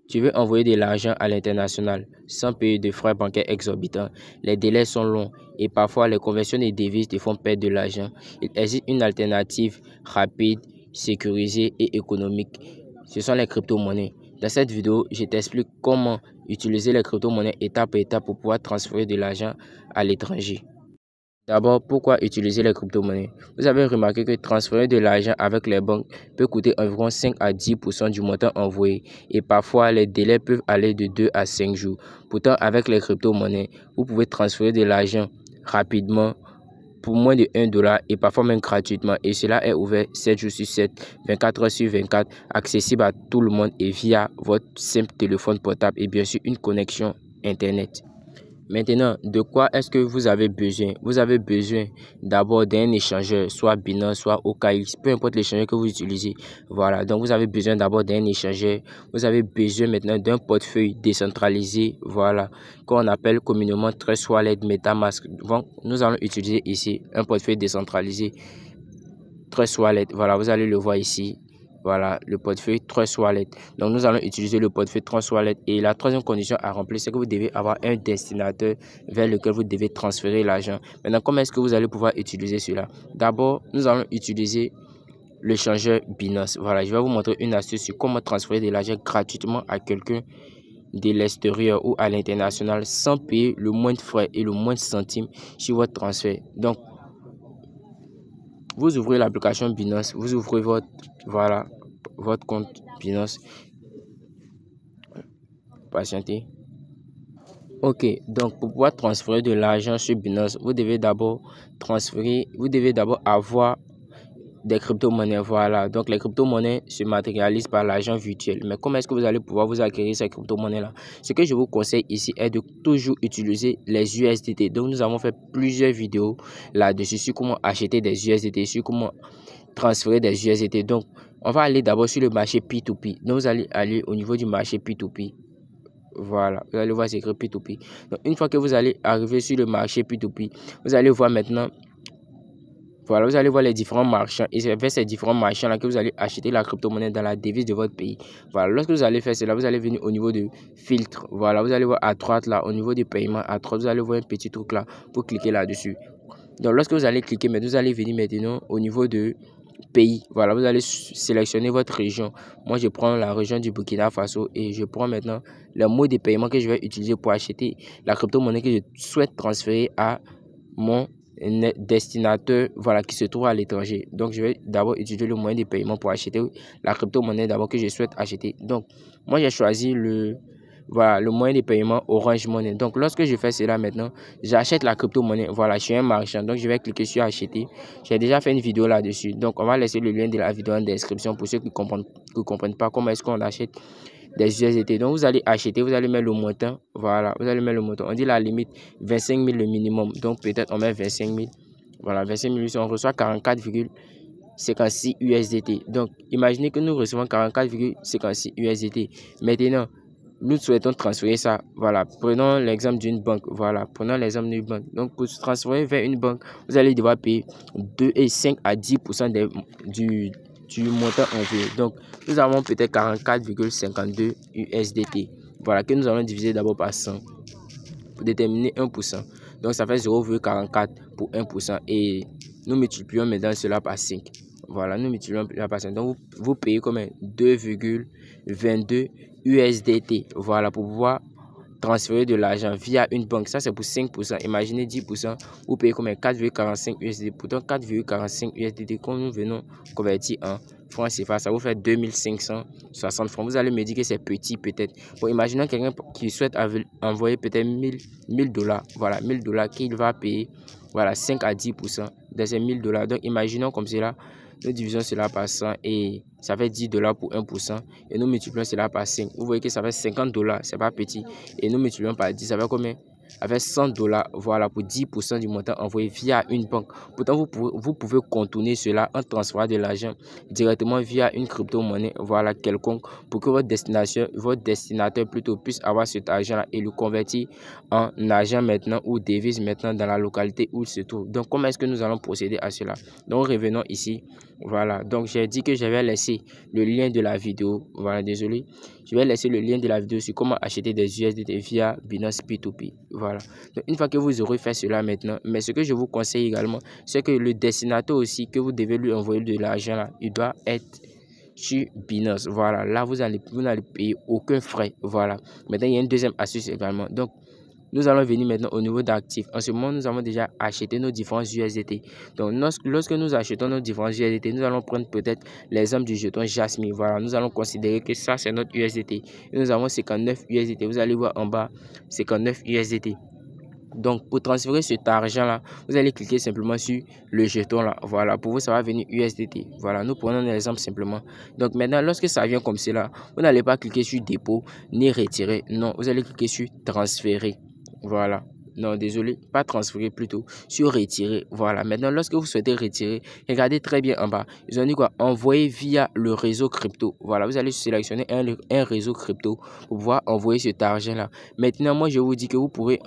Tu veux envoyer de l'argent à l'international sans payer de frais bancaires exorbitants. Les délais sont longs et parfois les conversions de devises te font perdre de l'argent. Il existe une alternative rapide, sécurisée et économique. Ce sont les crypto-monnaies. Dans cette vidéo, je t'explique comment utiliser les crypto-monnaies étape par étape pour pouvoir transférer de l'argent à l'étranger. D'abord, pourquoi utiliser les crypto-monnaies? Vous avez remarqué que transférer de l'argent avec les banques peut coûter environ 5 à 10% du montant envoyé et parfois les délais peuvent aller de 2 à 5 jours. Pourtant, avec les crypto-monnaies, vous pouvez transférer de l'argent rapidement pour moins de 1 dollar et parfois même gratuitement. Et cela est ouvert 7 jours sur 7, 24 heures sur 24, accessible à tout le monde et via votre simple téléphone portable et bien sûr une connexion Internet. Maintenant, de quoi est-ce que vous avez besoin? Vous avez besoin d'abord d'un échangeur, soit Binance, soit OKX, peu importe l'échangeur que vous utilisez. Voilà, donc vous avez besoin d'abord d'un échangeur. Vous avez besoin maintenant d'un portefeuille décentralisé, voilà, qu'on appelle communément Trust Wallet, MetaMask. Donc, nous allons utiliser ici un portefeuille décentralisé Trust Wallet. Voilà, vous allez le voir ici. Voilà, le portefeuille Trust Wallet. Donc, nous allons utiliser le portefeuille Trust Wallet. Et la troisième condition à remplir, c'est que vous devez avoir un destinataire vers lequel vous devez transférer l'argent. Maintenant, comment est-ce que vous allez pouvoir utiliser cela? D'abord, nous allons utiliser l'échangeur Binance. Voilà, je vais vous montrer une astuce sur comment transférer de l'argent gratuitement à quelqu'un de l'extérieur ou à l'international sans payer le moindre frais et le moindre centime sur votre transfert. Donc, vous ouvrez l'application Binance, vous ouvrez votre compte Binance. Patientez. Ok, donc pour pouvoir transférer de l'argent sur Binance, vous devez d'abord avoir des crypto-monnaies. Voilà, donc les crypto-monnaies se matérialisent par l'argent virtuel. Mais comment est-ce que vous allez pouvoir vous acquérir ces crypto-monnaies-là? Ce que je vous conseille ici est de toujours utiliser les USDT. Donc nous avons fait plusieurs vidéos là-dessus sur comment acheter des USDT, sur comment transférer des USDT. Donc on va aller d'abord sur le marché P2P. Donc vous allez aller au niveau du marché P2P. Voilà, vous allez voir c'est écrit P2P. Donc une fois que vous allez arriver sur le marché P2P, vous allez voir maintenant. Voilà, vous allez voir les différents marchands et c'est vers ces différents marchands-là que vous allez acheter la crypto-monnaie dans la devise de votre pays. Voilà, lorsque vous allez faire cela, vous allez venir au niveau de filtre. Voilà, vous allez voir à droite là, au niveau des paiements, à droite, vous allez voir un petit truc là pour cliquer là-dessus. Donc lorsque vous allez cliquer, mais vous allez venir maintenant au niveau de pays. Voilà, vous allez sélectionner votre région. Moi, je prends la région du Burkina Faso et je prends maintenant le mode de paiement que je vais utiliser pour acheter la crypto-monnaie que je souhaite transférer à mon destinataire, voilà, qui se trouve à l'étranger. Donc je vais d'abord utiliser le moyen de paiement pour acheter la crypto-monnaie d'abord que je souhaite acheter. Donc moi j'ai choisi le moyen de paiement Orange Money. Donc lorsque je fais cela maintenant, j'achète la crypto-monnaie. Voilà, je suis un marchand, donc je vais cliquer sur acheter. J'ai déjà fait une vidéo là-dessus, donc on va laisser le lien de la vidéo en description pour ceux qui comprennent pas comment est-ce qu'on achète des USDT. Donc vous allez acheter, vous allez mettre le montant. Voilà, vous allez mettre le montant. On dit la limite 25 000 le minimum. Donc peut-être on met 25 000. Voilà, 25 000, on reçoit 44,56 USDT. Donc imaginez que nous recevons 44,56 USDT. Maintenant, nous souhaitons transférer ça. Voilà, prenons l'exemple d'une banque. Voilà, prenons l'exemple d'une banque. Donc pour se transférer vers une banque, vous allez devoir payer 5 à 10% du montant envoyé. Donc, nous avons peut-être 44,52 USDT. Voilà, que nous allons diviser d'abord par 100 pour déterminer 1%. Donc, ça fait 0,44 pour 1%. Et nous multiplions maintenant cela par 5. Voilà, nous multiplions par 5. Donc, vous payez comme 2,22 USDT. Voilà, pour pouvoir transférer de l'argent via une banque. Ça, c'est pour 5%. Imaginez 10%, vous payez comme 4,45 USDT. Pourtant, 4,45 USDT, comme nous venons convertir en francs CFA, ça vous fait 2560 francs. Vous allez me dire que c'est petit peut-être. Bon, imaginons quelqu'un qui souhaite envoyer peut-être 1000 dollars. Voilà, 1000 dollars qu'il va payer. Voilà, 5 à 10% de ces 1000 dollars. Donc, imaginons comme cela. Nous divisons cela par 100 et ça fait 10 dollars pour 1%. Et nous multiplions cela par 5. Vous voyez que ça fait 50 dollars. C'est pas petit. Et nous multiplions par 10. Ça fait combien? avec 100 $, voilà, pour 10% du montant envoyé via une banque. Pourtant, vous pouvez contourner cela en transférant de l'argent directement via une crypto-monnaie, voilà, quelconque, pour que votre destinateur plutôt puisse avoir cet argent-là et le convertir en argent maintenant ou devise maintenant dans la localité où il se trouve. Donc, comment est-ce que nous allons procéder à cela? Donc, revenons ici. Voilà, donc j'ai dit que je vais laisser le lien de la vidéo. Voilà, désolé. Je vais laisser le lien de la vidéo sur comment acheter des USDT via Binance P2P. Voilà. Donc, une fois que vous aurez fait cela maintenant, mais ce que je vous conseille également, c'est que le destinateur aussi que vous devez lui envoyer de l'argent là, il doit être sur Binance. Voilà, là vous n'allez payer aucun frais. Voilà. Maintenant, il y a une deuxième astuce également. Donc, nous allons venir maintenant au niveau d'actifs. En ce moment, nous avons déjà acheté nos différents USDT. Donc, lorsque nous achetons nos différents USDT, nous allons prendre peut-être l'exemple du jeton Jasmine. Voilà, nous allons considérer que ça, c'est notre USDT. Et nous avons 59 USDT. Vous allez voir en bas, 59 USDT. Donc, pour transférer cet argent-là, vous allez cliquer simplement sur le jeton là. Voilà, pour vous, ça va venir USDT. Voilà, nous prenons un exemple simplement. Donc, maintenant, lorsque ça vient comme cela, vous n'allez pas cliquer sur dépôt ni retirer. Non, vous allez cliquer sur transférer. Voilà. Non, désolé, pas transférer plutôt, sur retirer. Voilà. Maintenant, lorsque vous souhaitez retirer, regardez très bien en bas. Ils ont dit quoi? Envoyer via le réseau crypto. Voilà, vous allez sélectionner un réseau crypto pour pouvoir envoyer cet argent-là. Maintenant, moi, je vous dis que vous pouvez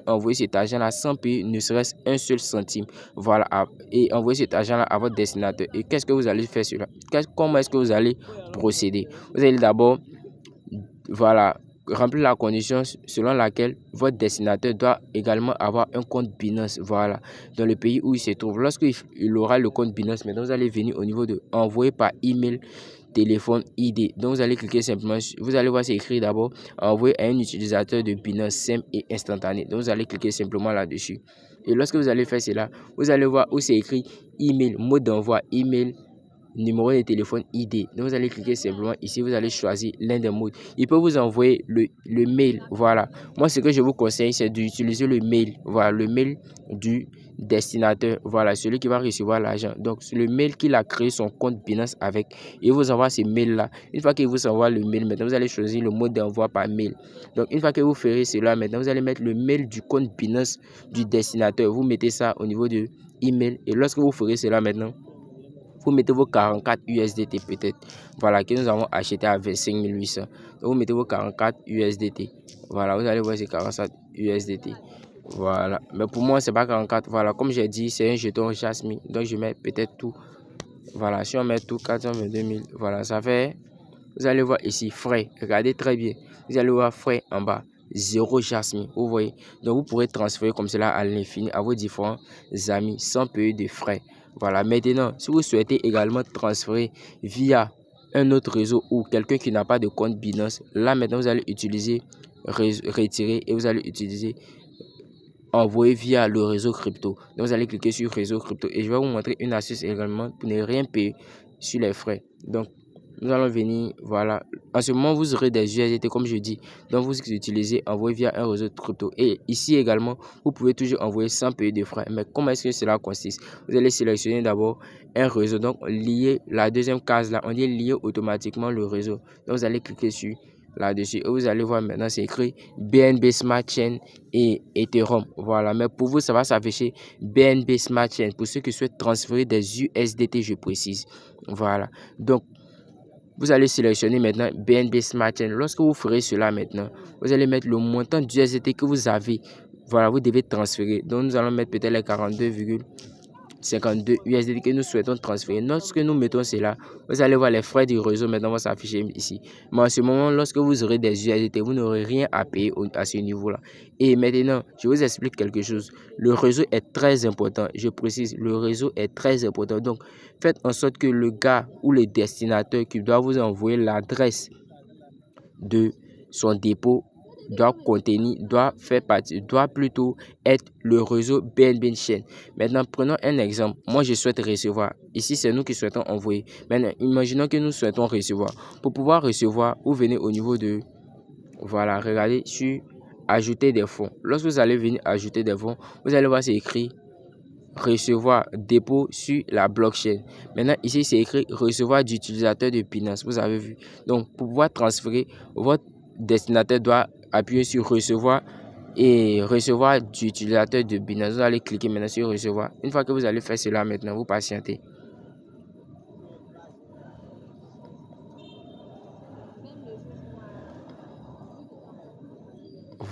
envoyer cet argent-là sans payer ne serait-ce un seul centime. Voilà, et envoyer cet argent-là à votre destinataire. Et qu'est-ce que vous allez faire sur là? Comment est-ce que vous allez procéder? Vous allez d'abord, voilà, remplir la condition selon laquelle votre destinateur doit également avoir un compte Binance, voilà, dans le pays où il se trouve. Lorsqu'il aura le compte Binance, maintenant vous allez venir au niveau de envoyer par email, téléphone, ID. Donc vous allez cliquer simplement, vous allez voir c'est écrit d'abord envoyer à un utilisateur de Binance simple et instantané. Donc vous allez cliquer simplement là-dessus. Et lorsque vous allez faire cela, vous allez voir où c'est écrit email, mode d'envoi, email, numéro de téléphone ID. Donc, vous allez cliquer simplement ici, vous allez choisir l'un des modes. Il peut vous envoyer le mail. Voilà. Moi, ce que je vous conseille, c'est d'utiliser le mail. Voilà, le mail du destinateur. Voilà, celui qui va recevoir l'argent. Donc, c'est le mail qu'il a créé son compte Binance avec. Il vous envoie ce mail-là. Une fois qu'il vous envoie le mail, maintenant, vous allez choisir le mode d'envoi par mail. Donc, une fois que vous ferez cela, maintenant, vous allez mettre le mail du compte Binance du destinateur. Vous mettez ça au niveau de email. Et lorsque vous ferez cela maintenant, vous mettez vos 44 USDT peut-être, voilà, que nous avons acheté à 25 800. Donc, vous mettez vos 44 USDT. Voilà, vous allez voir ces 47 USDT. Voilà, mais pour moi, c'est pas 44. Voilà, comme j'ai dit, c'est un jeton Jasmine. Donc, je mets peut-être tout. Voilà, si on met tout, 422 000. Voilà, ça fait, vous allez voir ici, frais. Regardez très bien. Vous allez voir frais en bas. 0 Jasmine, vous voyez. Donc, vous pourrez transférer comme cela à l'infini à vos différents amis sans payer de frais. Voilà, maintenant, si vous souhaitez également transférer via un autre réseau ou quelqu'un qui n'a pas de compte Binance, là maintenant vous allez utiliser retirer et vous allez utiliser envoyer via le réseau crypto. Donc vous allez cliquer sur réseau crypto et je vais vous montrer une astuce également pour ne rien payer sur les frais. Donc nous allons venir, voilà, en ce moment vous aurez des USDT comme je dis, donc vous utilisez envoyer via un réseau de crypto. Et ici également vous pouvez toujours envoyer sans payer de frais. Mais comment est-ce que cela consiste? Vous allez sélectionner d'abord un réseau, donc lier la deuxième case là, on dit lier automatiquement le réseau. Donc vous allez cliquer sur là-dessus et vous allez voir maintenant c'est écrit BNB Smart Chain et Ethereum. Voilà, mais pour vous ça va s'afficher BNB Smart Chain pour ceux qui souhaitent transférer des USDT, je précise. Voilà, donc vous allez sélectionner maintenant BNB Smart Chain. Lorsque vous ferez cela maintenant, vous allez mettre le montant d'USDT que vous avez. Voilà, vous devez transférer. Donc nous allons mettre peut-être les 42,52 USDT que nous souhaitons transférer. Lorsque nous mettons cela, vous allez voir les frais du réseau maintenant vont s'afficher ici. Mais en ce moment, lorsque vous aurez des USDT, vous n'aurez rien à payer à ce niveau-là. Et maintenant, je vous explique quelque chose. Le réseau est très important. Je précise, le réseau est très important. Donc, faites en sorte que le gars ou le destinateur qui doit vous envoyer l'adresse de son dépôt doit plutôt être le réseau BNB Chain. Maintenant, prenons un exemple. Moi, je souhaite recevoir. Ici, c'est nous qui souhaitons envoyer. Maintenant, imaginons que nous souhaitons recevoir. Pour pouvoir recevoir, vous venez au niveau de, voilà, regardez sur ajouter des fonds. Lorsque vous allez venir ajouter des fonds, vous allez voir c'est écrit recevoir dépôt sur la blockchain. Maintenant, ici, c'est écrit recevoir d'utilisateur de Binance. Vous avez vu. Donc, pour pouvoir transférer, votre destinataire doit appuyer sur recevoir et recevoir d'utilisateurs de Binance. Vous allez cliquer maintenant sur recevoir. Une fois que vous allez faire cela maintenant, vous patientez.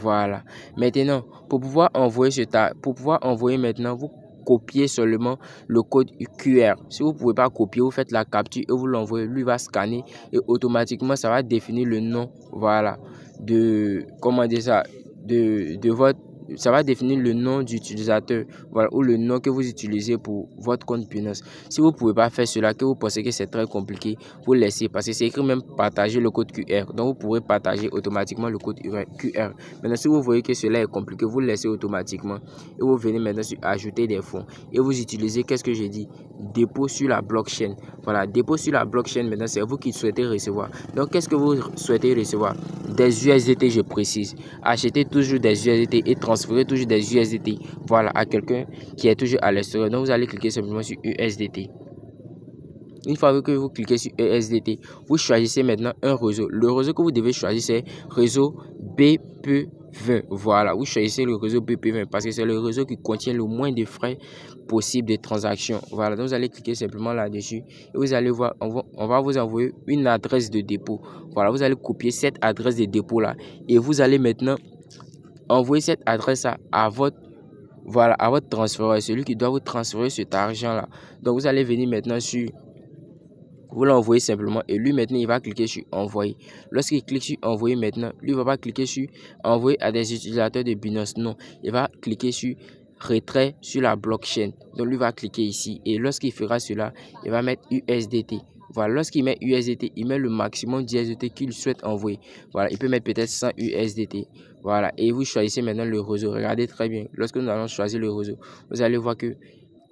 Voilà. Maintenant, pour pouvoir envoyer maintenant, vous copiez seulement le code QR. Si vous ne pouvez pas copier, vous faites la capture et vous l'envoyez. Lui va scanner et automatiquement, ça va définir le nom, voilà, de, comment dire ça, de votre, ça va définir le nom d'utilisateur, voilà, ou le nom que vous utilisez pour votre compte Binance. Si vous ne pouvez pas faire cela, que vous pensez que c'est très compliqué, vous laissez, parce que c'est écrit même partager le code QR. Donc, vous pourrez partager automatiquement le code QR. Maintenant, si vous voyez que cela est compliqué, vous le laissez automatiquement et vous venez maintenant sur ajouter des fonds et vous utilisez, qu'est-ce que j'ai dit, dépôt sur la blockchain. Voilà, dépôt sur la blockchain. Maintenant, c'est vous qui souhaitez recevoir. Donc, qu'est-ce que vous souhaitez recevoir? Des USDT, je précise. Achetez toujours des USDT et transférez toujours des USDT, voilà, à quelqu'un qui est toujours à l'extérieur. Donc, vous allez cliquer simplement sur USDT. Une fois que vous cliquez sur USDT, vous choisissez maintenant un réseau. Le réseau que vous devez choisir, c'est réseau BP20. Voilà, vous choisissez le réseau BP20 parce que c'est le réseau qui contient le moins de frais possible de transaction. Voilà, donc vous allez cliquer simplement là-dessus et vous allez voir, on va vous envoyer une adresse de dépôt. Voilà, vous allez copier cette adresse de dépôt là et vous allez maintenant envoyer cette adresse à votre, voilà, à votre transféreur, celui qui doit vous transférer cet argent là. Donc vous allez venir maintenant sur, vous l'envoyez simplement et lui maintenant il va cliquer sur envoyer. Lorsqu'il clique sur envoyer maintenant, lui ne va pas cliquer sur envoyer à des utilisateurs de Binance, non, il va cliquer sur retrait sur la blockchain. Donc lui va cliquer ici et lorsqu'il fera cela, il va mettre USDT. Voilà, lorsqu'il met USDT, il met le maximum d'USDT qu'il souhaite envoyer. Voilà, il peut mettre peut-être 100 USDT. Voilà, et vous choisissez maintenant le réseau. Regardez très bien, lorsque nous allons choisir le réseau, vous allez voir que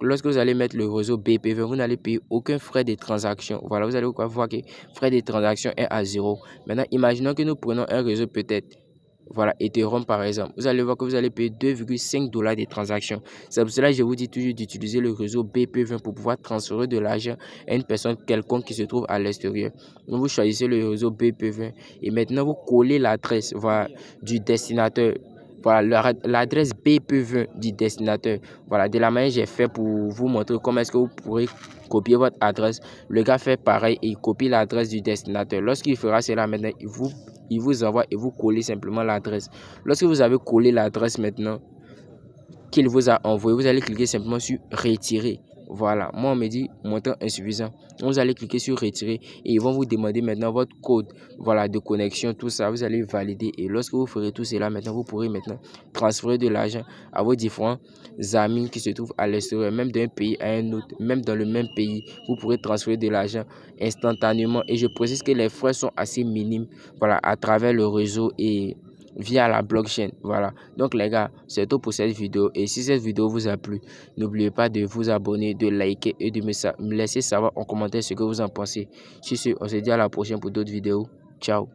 lorsque vous allez mettre le réseau BP20, vous n'allez payer aucun frais de transaction. Voilà, vous allez voir que frais de transaction est à 0. Maintenant, imaginons que nous prenons un réseau peut-être, voilà, Ethereum par exemple. Vous allez voir que vous allez payer 2,5 $ de transaction. C'est pour cela que je vous dis toujours d'utiliser le réseau BP20 pour pouvoir transférer de l'argent à une personne quelconque qui se trouve à l'extérieur. Donc, vous choisissez le réseau BP20 et maintenant vous collez l'adresse, voilà, du destinataire. Voilà, l'adresse BP20 du destinataire. Voilà, de la manière j'ai fait pour vous montrer comment est-ce que vous pourrez copier votre adresse. Le gars fait pareil et il copie l'adresse du destinataire. Lorsqu'il fera cela maintenant, il vous envoie et vous collez simplement l'adresse. Lorsque vous avez collé l'adresse maintenant qu'il vous a envoyé, vous allez cliquer simplement sur retirer. Voilà, moi on me dit montant insuffisant. Vous allez cliquer sur retirer et ils vont vous demander maintenant votre code, voilà, de connexion, tout ça. Vous allez valider et lorsque vous ferez tout cela maintenant, vous pourrez maintenant transférer de l'argent à vos différents amis qui se trouvent à l'extérieur, même d'un pays à un autre, même dans le même pays. Vous pourrez transférer de l'argent instantanément et je précise que les frais sont assez minimes, voilà, à travers le réseau et via la blockchain. Voilà, donc les gars, c'est tout pour cette vidéo et si cette vidéo vous a plu, n'oubliez pas de vous abonner, de liker et de me laisser savoir en commentaire ce que vous en pensez. Sur ce, on se dit à la prochaine pour d'autres vidéos. Ciao.